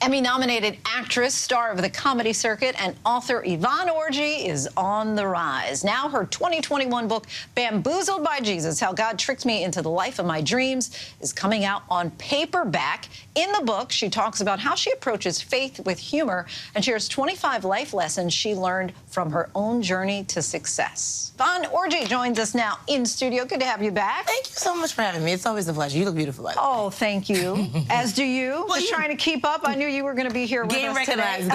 Emmy-nominated actress, star of the comedy circuit, and author Yvonne Orji is on the rise. Now her 2021 book, Bamboozled by Jesus, How God Tricked Me into the Life of My Dreams, is coming out on paperback. In the book, she talks about how she approaches faith with humor and shares 25 life lessons she learned from her own journey to success. Yvonne Orji joins us now in studio. Good to have you back. Thank you so much for having me. It's always a pleasure. You look beautiful, by the way. Oh, thank you. As do you. Well, Just trying to keep up. I knew you were going to be here with us today.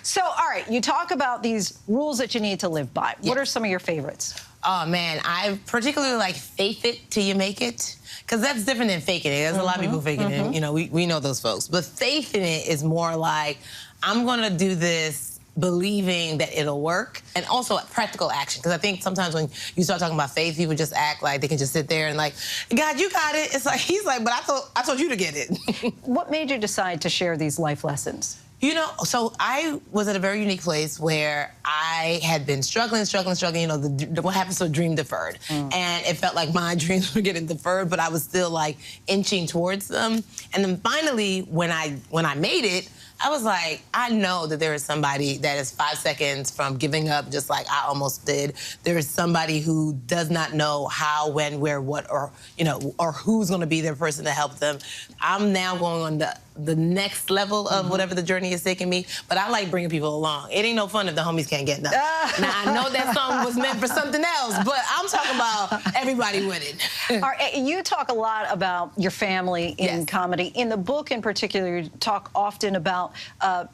So, all right, you talk about these rules that you need to live by. What are some of your favorites? Oh, man, I particularly like faith it till you make it, because that's different than faking it. There's a lot of people faking it. You know, we know those folks. But faith in it is more like, I'm going to do this believing that it'll work, and also practical action. Because I think sometimes when you start talking about faith, people just act like they can just sit there and like, God, you got it. It's like, he's like, but I told you to get it. What made you decide to share these life lessons? You know, so I was at a very unique place where I had been struggling. You know, what happens to a dream deferred. And it felt like my dreams were getting deferred, but I was still like inching towards them. And then finally, when I made it, I was like, I know that there is somebody that is 5 seconds from giving up, just like I almost did. There is somebody who does not know how, when, where, what, or, you know, or who's going to be their person to help them. I'm now going on the next level of whatever the journey is taking me, but I like bringing people along. It ain't no fun if the homies can't get nothing. Now, I know that song was meant for something else, but I'm talking about everybody winning. All right, you talk a lot about your family in comedy. In the book in particular, you talk often about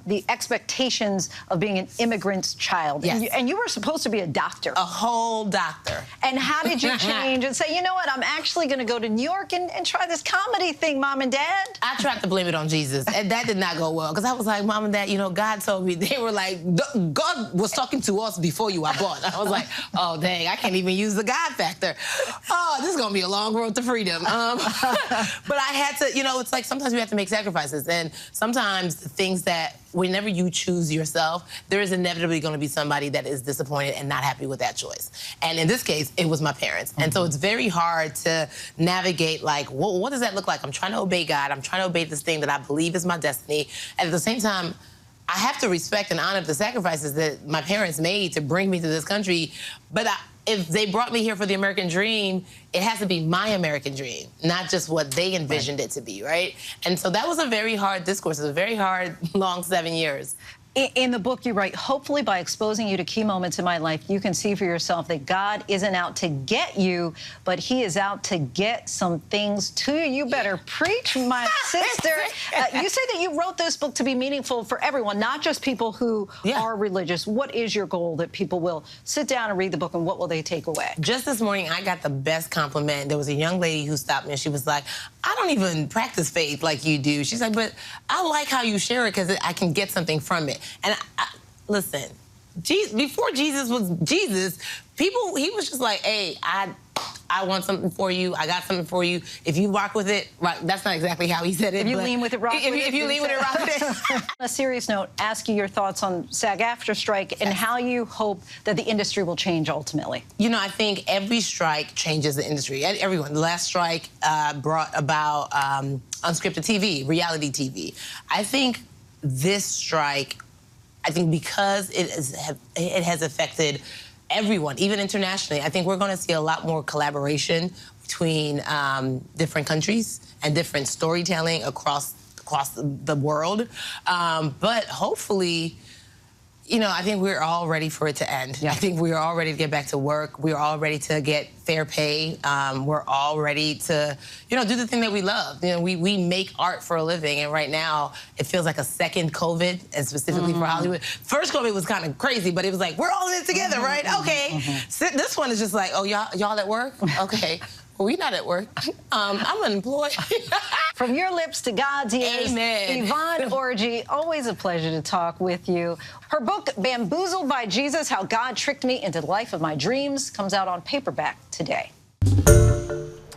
the expectations of being an immigrant's child. And you were supposed to be a doctor. A whole doctor. And how did you change and say, you know what, I'm actually going to go to New York and try this comedy thing, Mom and Dad? I tried to blame it on Jesus, and that did not go well, because I was like, Mom and Dad, you know, God told me. They were like, God was talking to us before you were born. I was like, oh, dang, I can't even use the God factor. Oh, this is going to be a long road to freedom. But I had to, you know, it's like sometimes we have to make sacrifices, and sometimes things that whenever you choose yourself, there is inevitably going to be somebody that is disappointed and not happy with that choice. And in this case, it was my parents. And so it's very hard to navigate, like, well, what does that look like? I'm trying to obey God. I'm trying to obey this thing that I believe is my destiny. And at the same time, I have to respect and honor the sacrifices that my parents made to bring me to this country. But if they brought me here for the American dream, it has to be my American dream, not just what they envisioned it to be, right? And so that was a very hard discourse. It was a very hard, long 7 years. In the book, you write, hopefully by exposing you to key moments in my life, you can see for yourself that God isn't out to get you, but he is out to get some things to you. You better preach, my sister. You say that you wrote this book to be meaningful for everyone, not just people who are religious. What is your goal that people will sit down and read the book, and what will they take away? Just this morning, I got the best compliment. There was a young lady who stopped me, and she was like, I don't even practice faith like you do. She's like, but I like how you share it because I can get something from it. And listen, before Jesus was Jesus, he was just like, hey, I want something for you. I got something for you. If you rock with it, right, that's not exactly how he said it. If you lean with it, rock with it. If you lean with it, rock with it. On a serious note, ask you your thoughts on SAG-AFTRA strike and how you hope that the industry will change ultimately. You know, I think every strike changes the industry. Everyone. The last strike brought about unscripted TV, reality TV. I think this strike, because it has affected everyone, even internationally, I think we're going to see a lot more collaboration between different countries and different storytelling across the world. But hopefully, you know, I think we're all ready for it to end. I think we're all ready to get back to work. We're all ready to get fair pay. We're all ready to, you know, do the thing that we love. You know, we make art for a living, and right now it feels like a second COVID, and specifically for Hollywood. First COVID was kind of crazy, but it was like, we're all in it together, right? Okay. So this one is just like, oh, y'all at work? Okay. Well, we not at work. I'm unemployed. From your lips to God's ears. Amen. Yvonne Orji, always a pleasure to talk with you. Her book, Bamboozled by Jesus, How God Tricked Me into the Life of My Dreams, comes out on paperback today.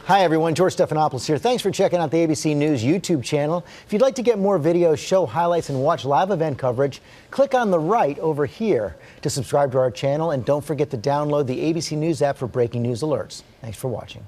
Hi, everyone. George Stephanopoulos here. Thanks for checking out the ABC News YouTube channel. If you'd like to get more videos, show highlights, and watch live event coverage, click on the right over here to subscribe to our channel. And don't forget to download the ABC News app for breaking news alerts. Thanks for watching.